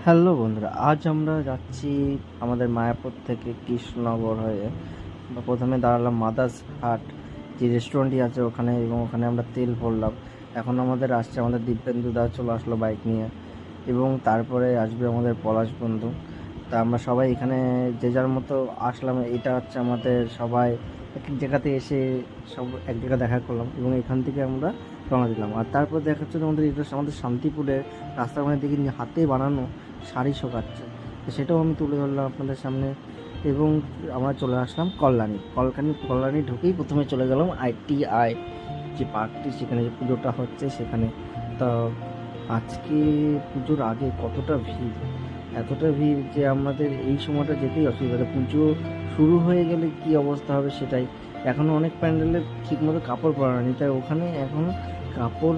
Hello বন্ধুরা, আজ আমরা যাচ্ছি আমাদের মায়াপুর থেকে কৃষ্ণনগর হয়ে। প্রথমে দাঁড়ালাম মাদার্স হাট যে রেস্টুরেন্টটি আছে ওখানে, এবং ওখানে আমরা তেল ভরলাম। এখন আমাদের আসছে আমাদের দিব্যেন্দু দা চলে আসলো বাইক নিয়ে, এবং তারপরে আসবে আমাদের পলাশ বন্ধু। তা আমরা সবাই এখানে যে যার মতো আসলাম। এটা হচ্ছে আমাদের সবাই এক এক জায়গাতে এসে সব এক জায়গায় দেখা করলাম, এবং এখান থেকে আমরা রওনা দিলাম। আর তারপর দেখা যাচ্ছে আমাদের এটা আমাদের শান্তিপুরের রাস্তার মধ্যে দেখি হাতে বানানো শাড়ি শোকাচ্ছে, তো সেটাও আমি তুলে ধরলাম আপনাদের সামনে। এবং আমরা চলে আসলাম কল্যাণী ঢুকেই প্রথমে চলে গেলাম ITI যে পার্কটি, সেখানে যে পুজোটা হচ্ছে সেখানে। তা আজকে পুজোর আগে কতটা ভিড়, এতটা ভিড় যে আমাদের এই সময়টা যেতেই অসুবিধা। পুজো শুরু হয়ে গেলে কি অবস্থা হবে সেটাই। এখনও অনেক প্যান্ডেলে ঠিকমতো কাপড় পরানো নেই, তাই ওখানে এখন কাপড়